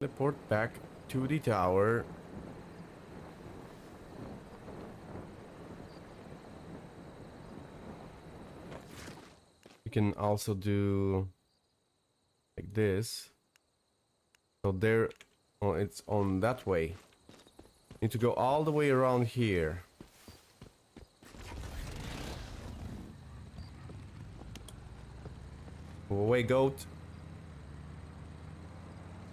teleport back to the tower. You can also do like this. So there, oh, it's on that way. Need to go all the way around here. Go away, goat.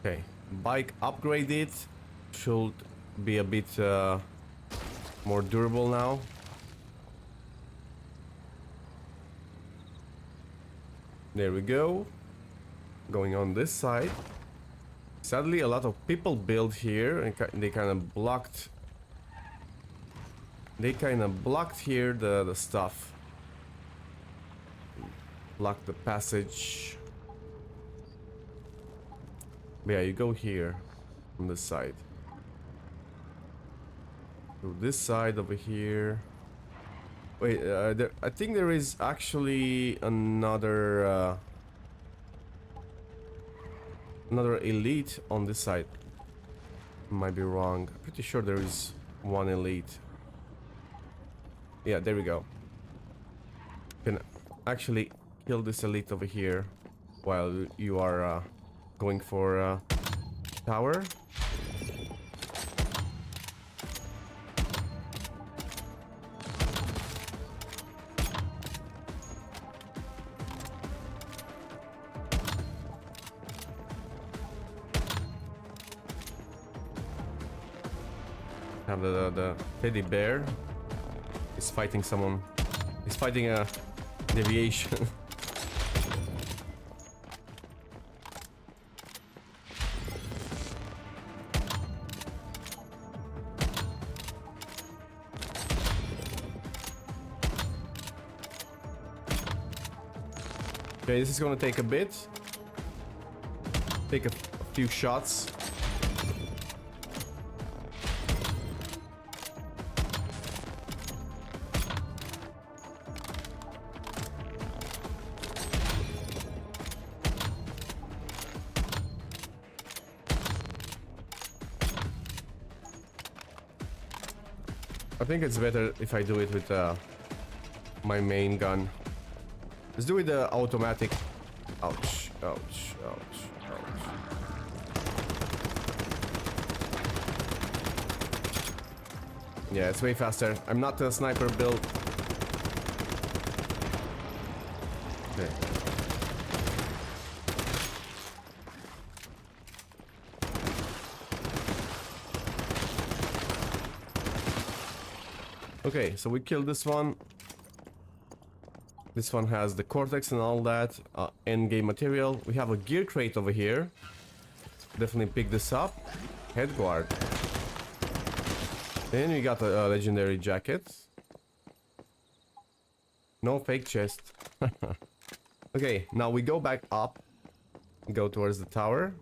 Okay, bike upgraded. Should be a bit more durable now. There we go. Going on this side. Sadly, a lot of people build here, and they kind of blocked. They kind of blocked here the stuff. Blocked the passage. But yeah, you go here from this side. To this side over here. Wait, I think there is actually another another elite on this side. Might be wrong. Pretty sure there is one elite. Yeah, there we go. Can actually kill this elite over here while you are going for tower. Have the teddy bear is fighting someone. He's fighting a deviation. Okay, this is gonna take a bit. Take a few shots. I think it's better if I do it with my main gun. Let's do it the automatic. Ouch, ouch, ouch, ouch. Yeah, it's way faster. I'm not a sniper build. Okay. Okay, so we killed this one. This one has the cortex and all that. Endgame material. We have a gear crate over here. Definitely pick this up. Head guard. Then we got a legendary jacket. No fake chest. Okay, now we go back up. Go towards the tower.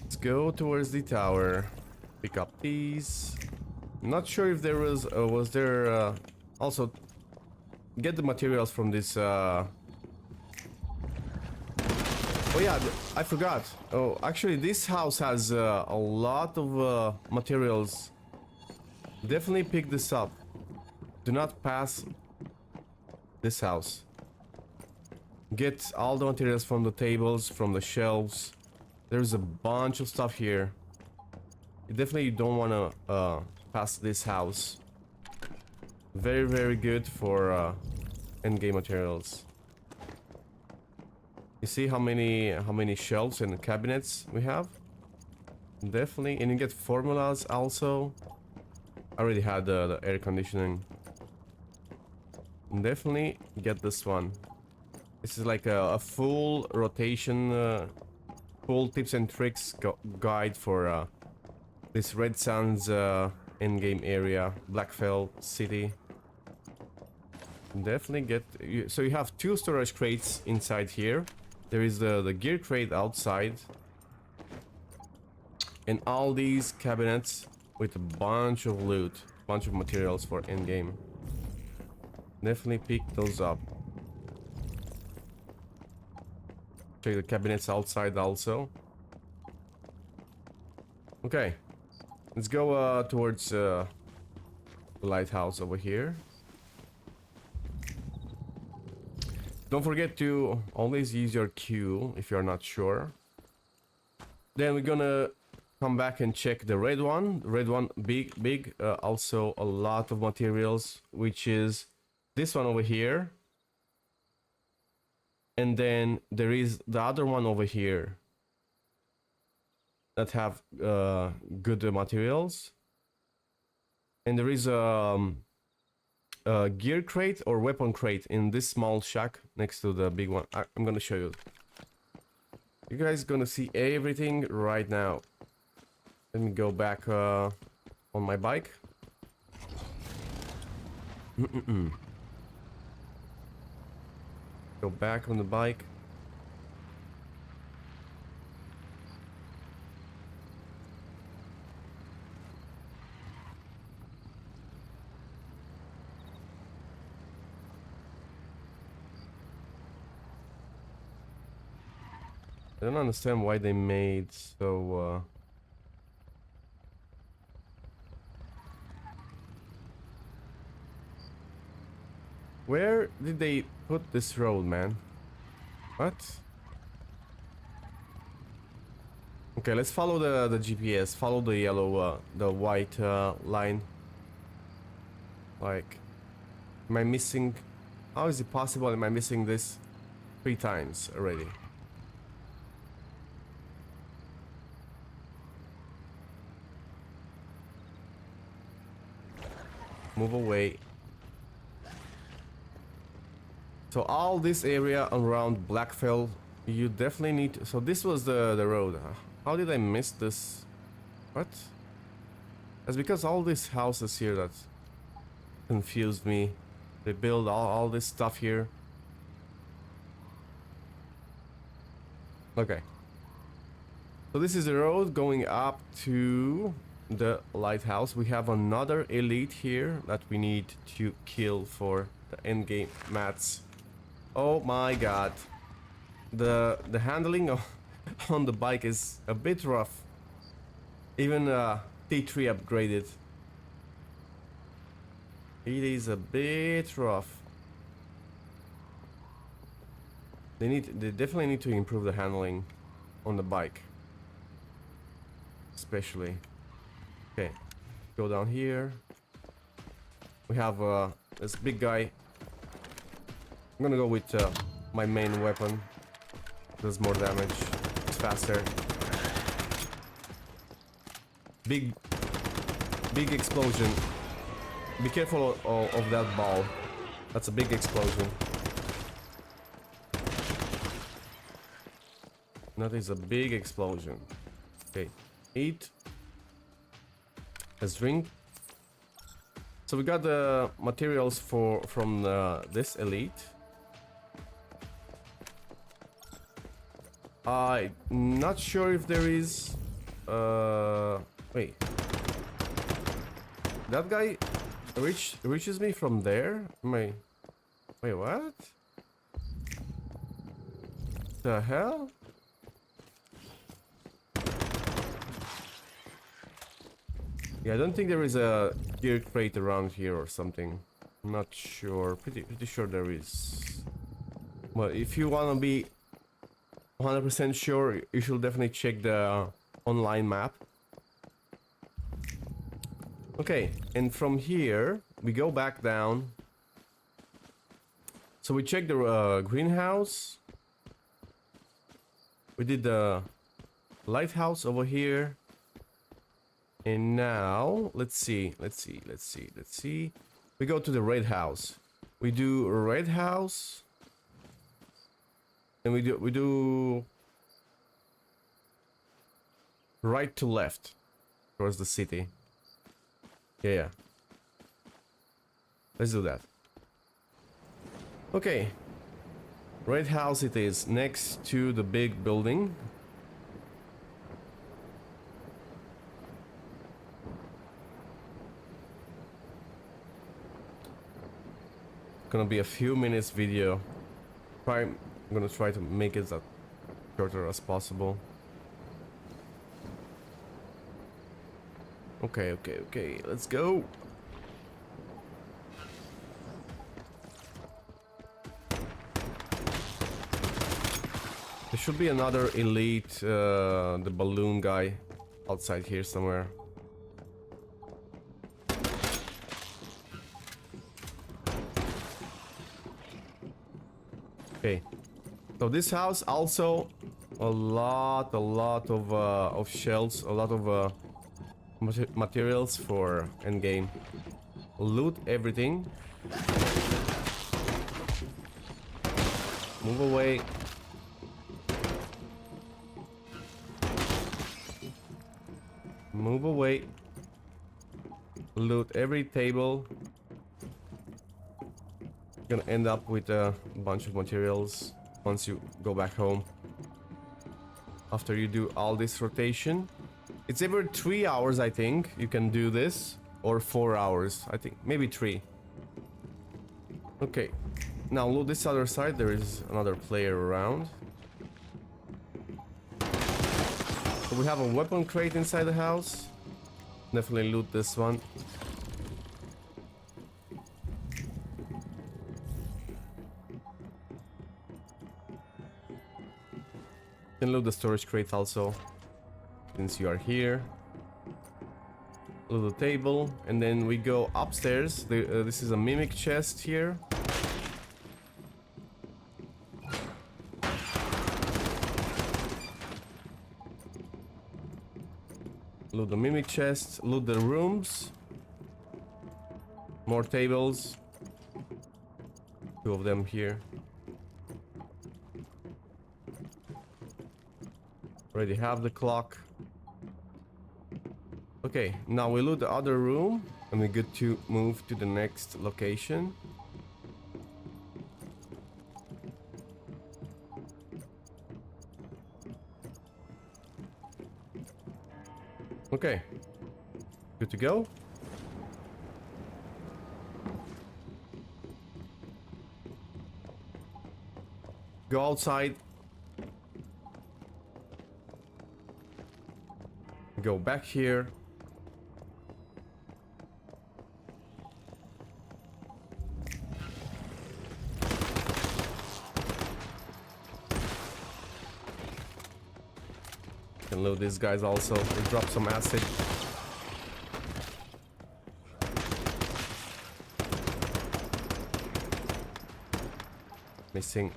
Let's go towards the tower. Pick up these. Not sure if there was there also get the materials from this oh yeah, I forgot. Oh, actually this house has a lot of materials. Definitely pick this up. Do not pass this house. Get all the materials from the tables, from the shelves. There's a bunch of stuff here. You definitely don't want to pass this house. Very, very good for endgame materials. You see how many shelves and cabinets we have? Definitely, and you get formulas also. I already had the air conditioning. Definitely get this one. This is like a full rotation, full tips and tricks guide for this Red Sands endgame area, Blackfell City. Definitely get. So you have two storage crates inside here. There is the gear crate outside, and all these cabinets with a bunch of loot, bunch of materials for endgame. Definitely pick those up. Check the cabinets outside also. Okay. Let's go towards the lighthouse over here. Don't forget to always use your Q if you're not sure. Then we're gonna come back and check the red one. The red one, big. Also a lot of materials, which is this one over here. And then there is the other one over here that have good materials. And there is a gear crate or weapon crate in this small shack next to the big one. I'm gonna show you. You guys gonna see everything right now. Let me go back on my bike. Go back on the bike. I don't understand why they made so where did they put this road, man? What? Okay, let's follow the GPS. Follow the yellow, the white line. Like, am I missing? How is it possible? Am I missing this 3 times already? Move away. So all this area around Blackfell, you definitely need to, so this was the road. How did I miss this? What? That's because all these houses here that confused me. They build all this stuff here. Okay. So this is the road going up to the lighthouse. We have another elite here that we need to kill for the endgame mats. Oh my god. The handling on the bike is a bit rough. Even T3 upgraded. It is a bit rough. They definitely need to improve the handling on the bike. Especially. Okay. Go down here. We have this big guy. I'm gonna go with my main weapon. Does more damage. It's faster. Big explosion. Be careful of that ball. That's a big explosion. That is a big explosion. Okay. Eat. Let's drink. So we got the materials from this elite. I'm not sure if there is wait. That guy reaches me from there? Wait, what? The hell? Yeah, I don't think there is a gear crate around here or something. I'm not sure. Pretty sure there is. Well, if you wanna be 100% sure, you should definitely check the online map. Okay, and from here we go back down. So we checked the greenhouse. We did the lighthouse over here. And now let's see. We go to the red house. We do red house. And we do right to left towards the city. Yeah. Let's do that. Okay. Red house it is, next to the big building. Gonna be a few minutes video. I'm gonna try to make it shorter as possible. Okay, let's go. There should be another elite, the balloon guy, outside here somewhere. Okay, so this house also a lot of shells, a lot of materials for endgame. Loot everything. Move away. Move away. Loot every table. You're gonna end up with a bunch of materials once you go back home. After you do all this rotation. It's every 3 hours, I think, you can do this. Or 4 hours, I think. Maybe 3. Okay. Now loot this other side. There is another player around. So we have a weapon crate inside the house. Definitely loot this one. You can loot the storage crate also, since you are here. Loot the table, and then we go upstairs. This is a mimic chest here. Loot the mimic chest, loot the rooms. More tables. 2 of them here. Already have the clock. Okay, now we loot the other room and we're good to move to the next location. Okay, good to go. Go outside. Go back here. Can load these guys also. They drop some acid. Missing.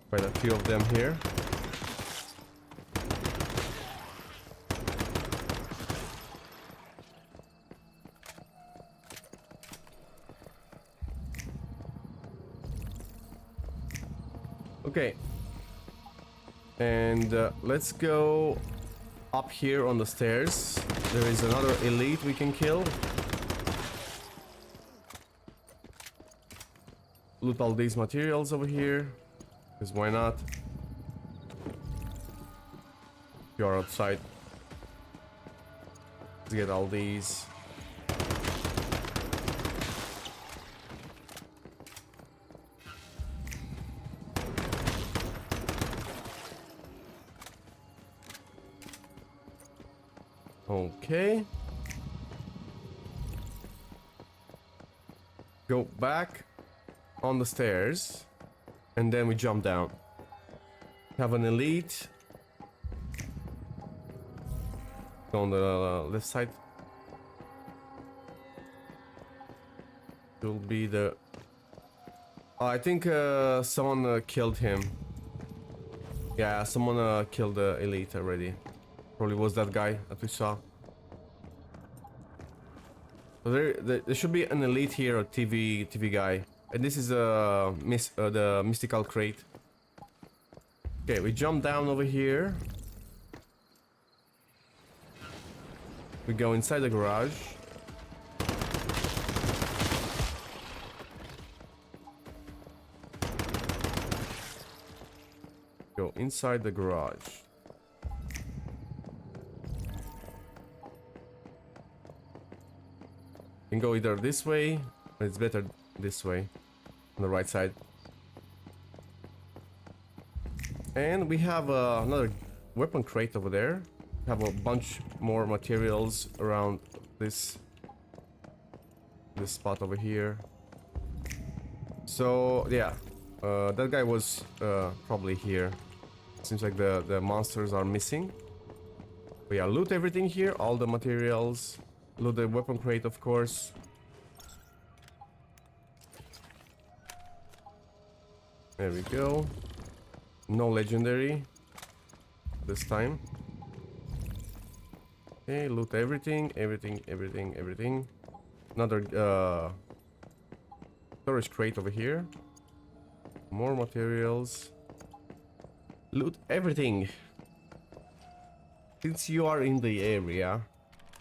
Quite a few of them here. Okay. And let's go up here on the stairs. There is another elite we can kill. Loot all these materials over here. Because why not? You're outside. Let's get all these. Okay. Go back on the stairs. And then we jump down. Have an elite. Go on the left side. Will be the... I think someone killed him. Yeah, someone killed the elite already. Probably was that guy that we saw. So there should be an elite here, a TV guy. And this is the mystical crate. Okay, we jump down over here. We go inside the garage. Go inside the garage. You can go either this way, but it's better this way, on the right side. And we have another weapon crate over there. We have a bunch more materials around this spot over here. So yeah, that guy was probably here. Seems like the monsters are missing. But yeah, loot everything here, all the materials. Loot the weapon crate, of course. There we go. No legendary this time. Okay, loot everything. Another storage crate over here. More materials. Loot everything. Since you are in the area,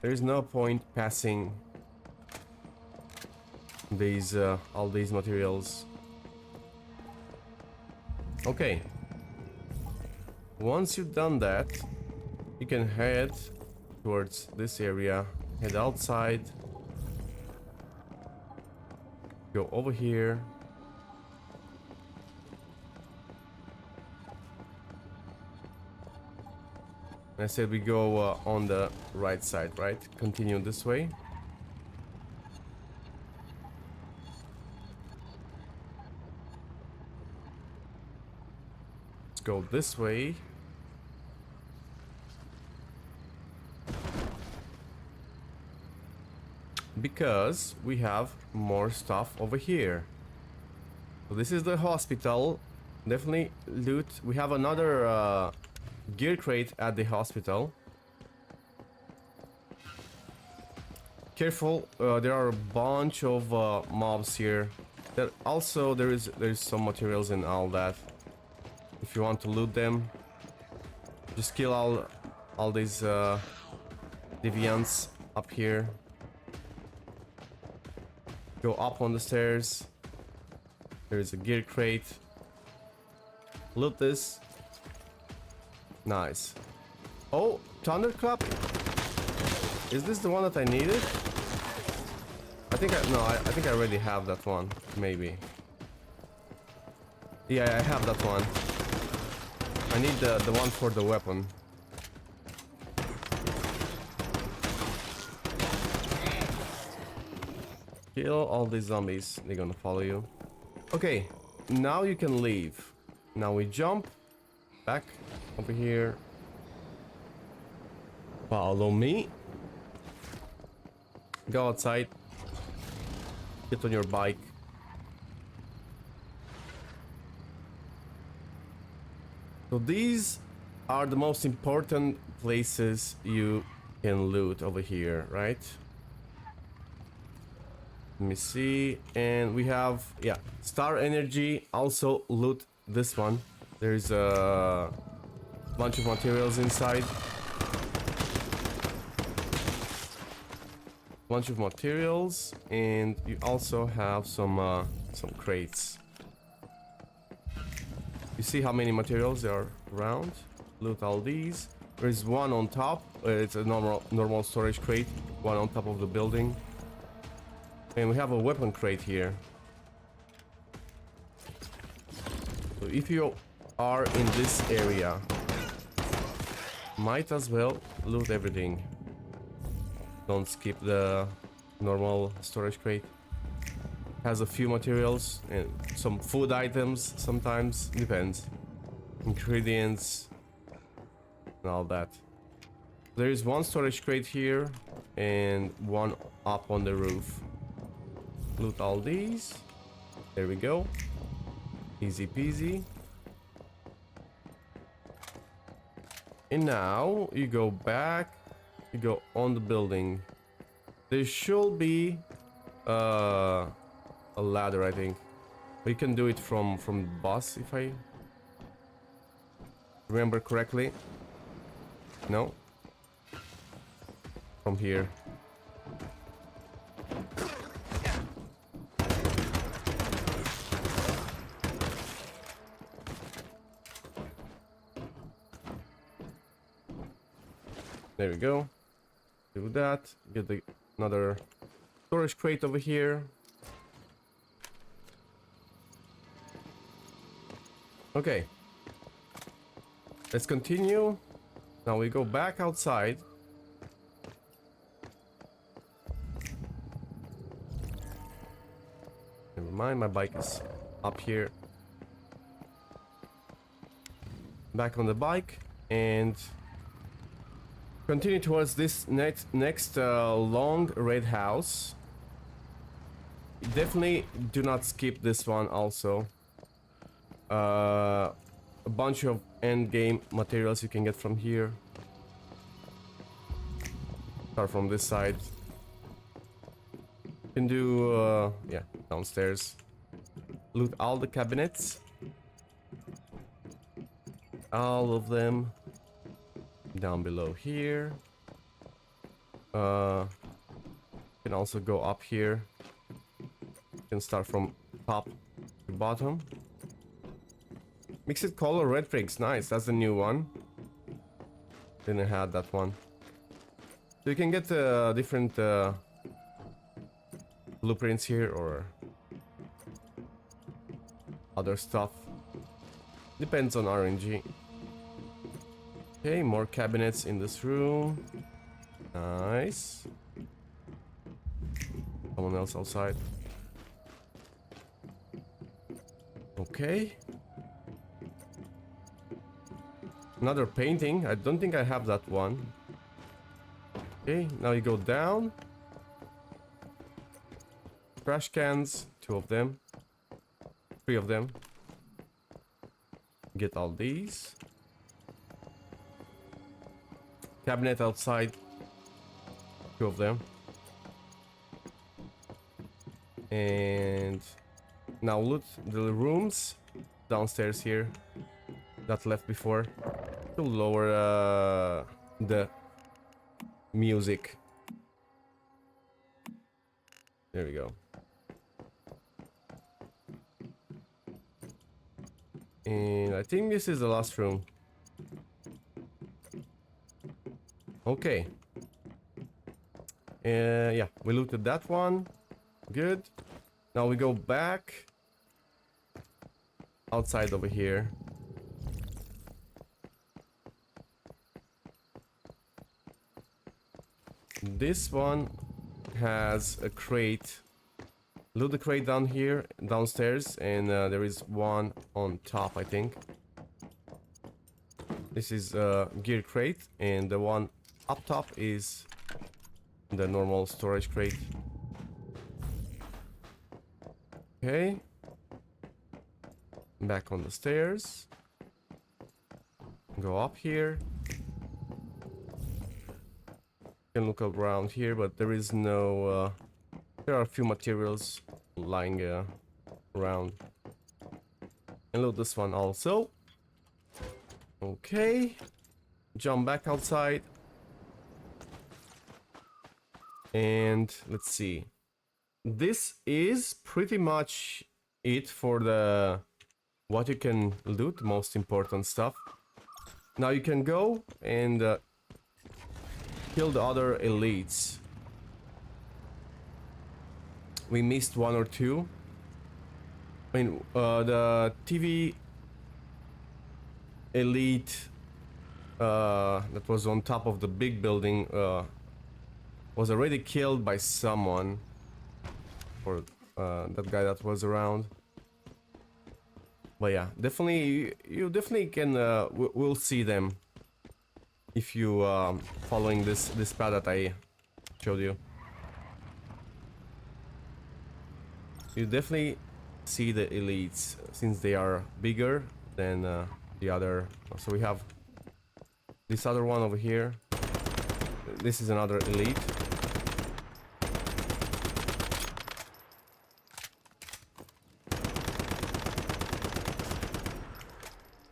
there is no point passing these all these materials. Okay. Once you've done that, you can head towards this area, head outside, go over here. I said we go on the right side, right? Continue this way. Let's go this way. Because we have more stuff over here. So this is the hospital. Definitely loot. We have another gear crate at the hospital. Careful, there are a bunch of mobs here. There's some materials and all that. If you want to loot them, just kill all these deviants up here. Go up on the stairs. There's a gear crate. Loot this. Nice. Oh, thunderclap. Is this the one that I needed? I think I already have that one. Maybe. Yeah, I have that one. I need the one for the weapon. Kill all these zombies. They're gonna follow you. Okay, now you can leave. Now we jump back over here. Follow me. Go outside. Get on your bike. So these are the most important places you can loot over here, right? Let me see. And we have, yeah, Star Energy. Also loot this one. There's a bunch of materials inside. Bunch of materials, and you also have some crates. You see how many materials there are around? Loot all these. There's one on top. It's a normal storage crate. One on top of the building. And we have a weapon crate here. So if you are in this area, might as well loot everything. Don't skip the normal storage crate. Has a few materials and some food items sometimes. Depends. Ingredients and all that. There is one storage crate here and one up on the roof. Loot all these. There we go. Easy peasy. And now you go back. You go on the building. There should be a ladder, I think. But you can do it from the bus, if I remember correctly. No? From here. There we go. Do that. Get another storage crate over here. Okay. Let's continue. Now we go back outside. Never mind, my bike is up here. Back on the bike and continue towards this next long red house. Definitely do not skip this one also. A bunch of endgame materials you can get from here. Start from this side. You can do yeah, downstairs. Loot all the cabinets. All of them. Down below here. You can also go up here. You can start from top to bottom. Mixed color red bricks, nice. That's the new one. Didn't have that one. So you can get different blueprints here or other stuff. Depends on RNG. Okay, more cabinets in this room. Nice. Someone else outside. Okay. Another painting. I don't think I have that one. Okay, now you go down. Trash cans, 2 of them. 3 of them. Get all these. Cabinet outside. 2 of them. And now loot the rooms downstairs here that left before to lower the music. There we go. And I think this is the last room. Okay. Yeah, we looted that one. Good. Now we go back outside over here. This one has a crate. Loot the crate down here, downstairs, and there is one on top, I think. This is a gear crate, and the one up top is the normal storage crate. Okay. Back on the stairs. Go up here. Can look around here, but there is no there are a few materials lying around. And load this one also. Okay, jump back outside and let's see. This is pretty much it for the what you can loot, most important stuff. Now you can go and kill the other elites. We missed 1 or 2. I mean, the TV elite that was on top of the big building was already killed by someone, or that guy that was around. But yeah, definitely, you definitely can. We'll see them if you following this path that I showed you. You definitely see the elites since they are bigger than the other. So we have this other one over here. This is another elite.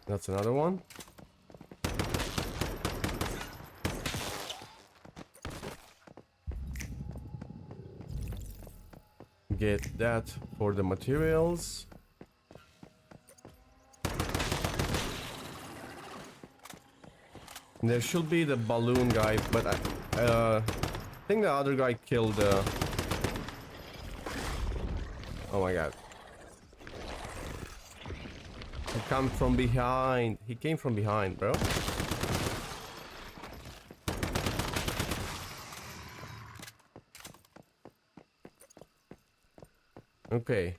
That's another one. Get that for the materials. There should be the balloon guy, but I think the other guy killed Oh my god. He came from behind. He came from behind, bro. Okay.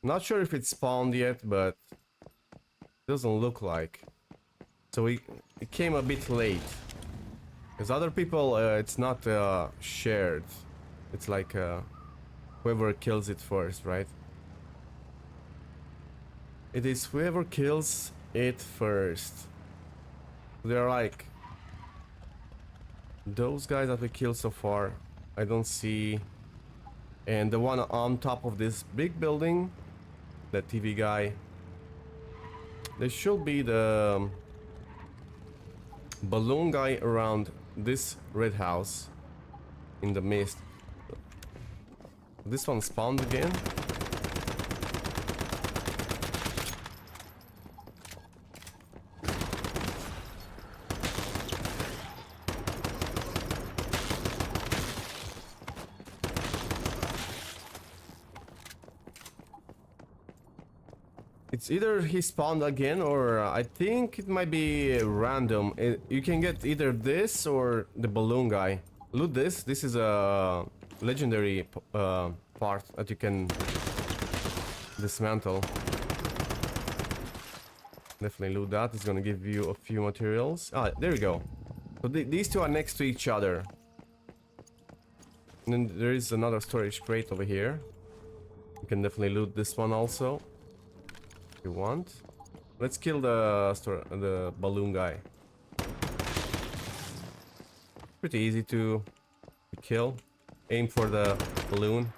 Not sure if it's spawned yet, but doesn't look like. So it came a bit late. Because other people, it's not shared. It's like whoever kills it first, right? It is whoever kills it first. They're like those guys that we killed so far. I don't see. And the one on top of this big building, the TV guy. There should be the balloon guy around this red house in the mist. This one spawned again. It's either he spawned again or I think it might be random. You can get either this or the balloon guy. Loot this. This is a legendary part that you can dismantle. Definitely loot that. It's gonna give you a few materials. Ah, there we go. So these two are next to each other. And then there is another storage crate over here. You can definitely loot this one also. If you want. Let's kill the balloon guy. Pretty easy to kill. Aim for the balloon.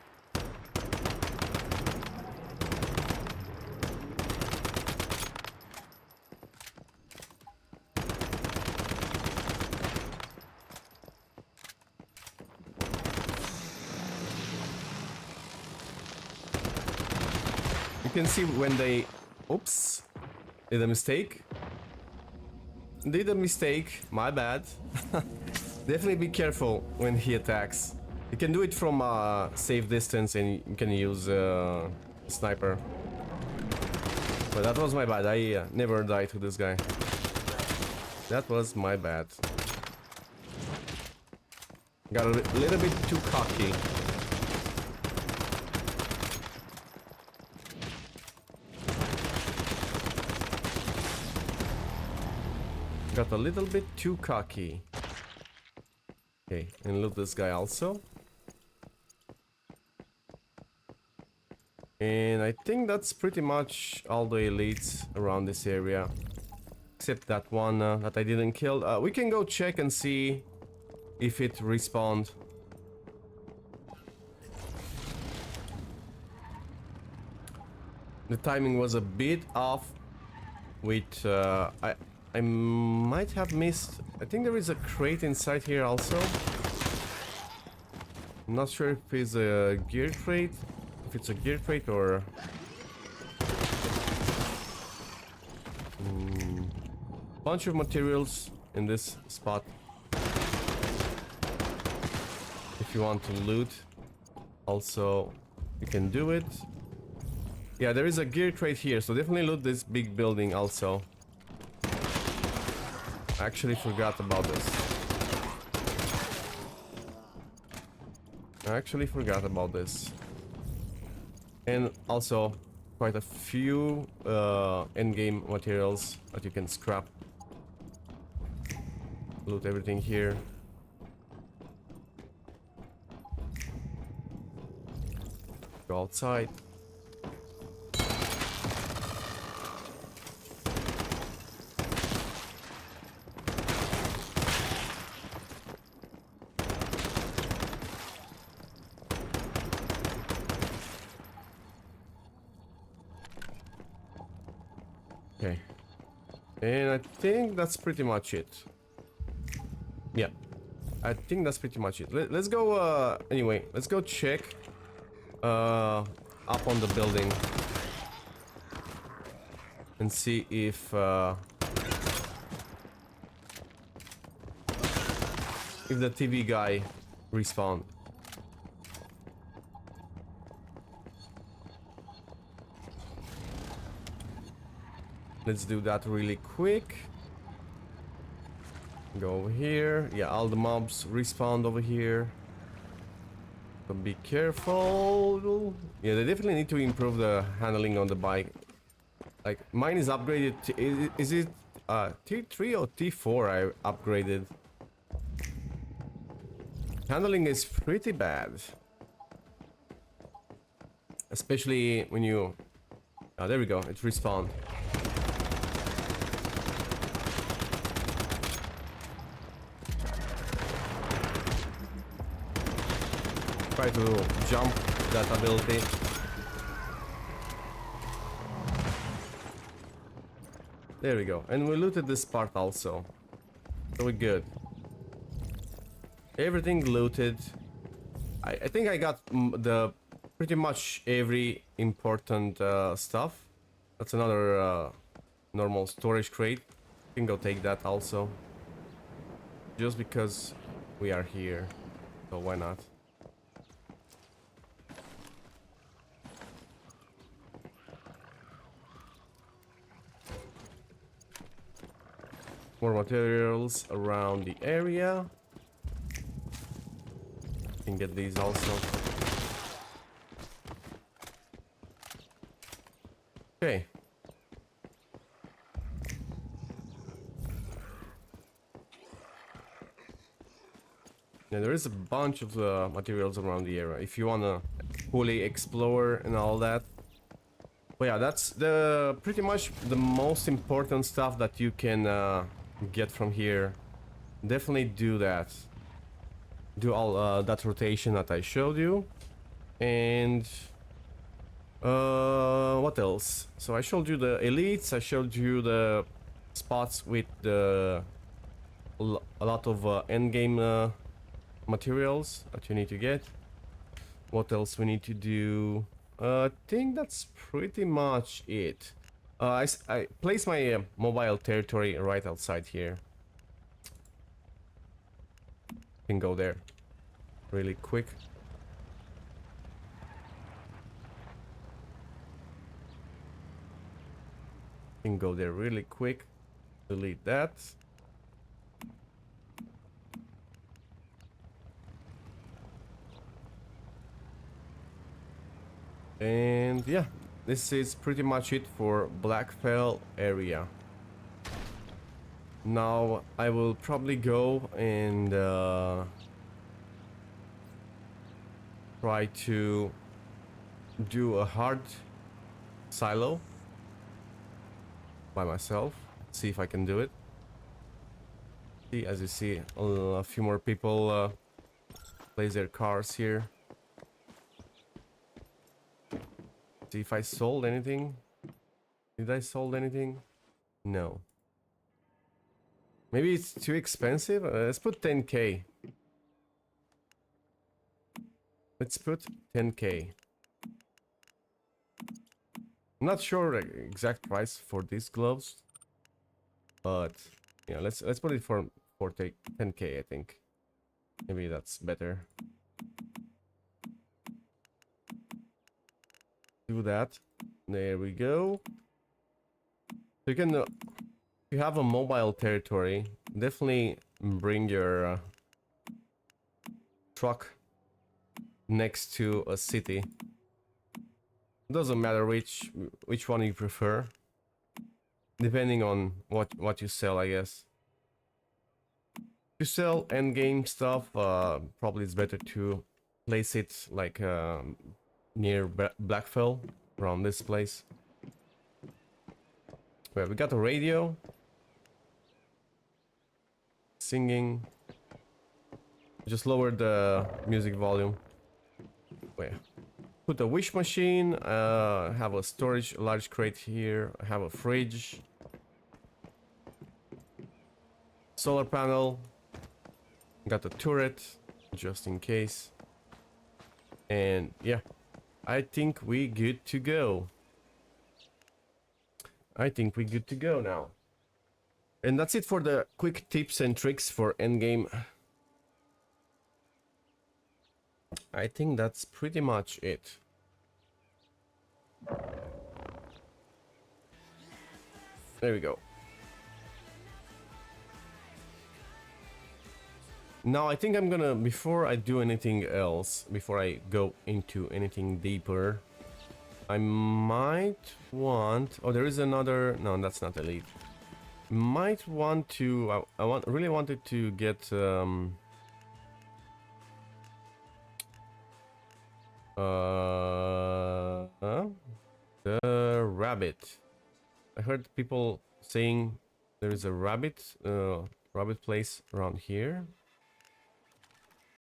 You can see when they... Oops. Did a mistake. Did a mistake. My bad. Definitely be careful when he attacks. You can do it from a safe distance and you can use sniper. But that was my bad. I never died to this guy. That was my bad. Got a little bit too cocky. Got a little bit too cocky. Okay, and loot this guy also. And I think that's pretty much all the elites around this area. Except that one that I didn't kill. We can go check and see if it respawned. The timing was a bit off. With I might have missed. I think there is a crate inside here also. I'm not sure if it's a gear crate. If it's a gear crate or... bunch of materials in this spot. If you want to loot, also you can do it. Yeah, there is a gear crate here, so definitely loot this big building also. I actually forgot about this. And also quite a few endgame materials that you can scrap. Loot everything here. Go outside. Okay. And I think that's pretty much it. Yeah. I think that's pretty much it. Let's go, anyway, let's go check up on the building and see if the TV guy respawned. Let's do that really quick. Go over here. Yeah, all the mobs respawned over here. So be careful. Yeah, they definitely need to improve the handling on the bike. Like, mine is upgraded to, is it T3 or T4 I upgraded? Handling is pretty bad. Especially when you... Oh, there we go, it respawned. Try to jump that ability. There we go. And we looted this part also. So we're good. Everything looted. I think I got the pretty much every important stuff. That's another normal storage crate. I can go take that also. Just because we are here. So why not? More materials around the area. Can get these also. Okay. Yeah, there is a bunch of materials around the area if you wanna fully explore and all that. But yeah, that's the pretty much the most important stuff that you can get from here. Definitely do that. Do all that rotation that I showed you. And what else? So I showed you the elites. I showed you the spots with the a lot of endgame materials that you need to get. What else we need to do? I think that's pretty much it. I place my mobile territory right outside here. Can go there really quick. Can go there really quick. Delete that. And yeah, this is pretty much it for Blackfell area. Now I will probably go and try to do a hard silo by myself. See if I can do it. See, as you see, a few more people place their cars here. See if I sold anything. Did I sold anything? No. Maybe it's too expensive. Let's put 10k. Let's put 10k. I'm not sure exact price for these gloves, but yeah, let's put it for 10k. I think maybe that's better. Do that. There we go. You can, if you have a mobile territory, definitely bring your truck next to a city. Doesn't matter which one you prefer, depending on what you sell, I guess. If you sell endgame stuff, probably it's better to place it like near Blackfell, around this place. Well, we got a radio. Singing. Just lower the music volume. Wait. Put a wish machine. Have a storage, large crate here. Have a fridge. Solar panel. Got a turret, just in case. And yeah, I think we good to go. I think we good to go now. And that's it for the quick tips and tricks for endgame. I think that's pretty much it. There we go. Now I think I'm gonna, before I do anything else, before I go into anything deeper, I might want... Oh, there is another... No, that's not elite. Might want to... really wanted to get... the rabbit. I heard people saying there is a rabbit place around here.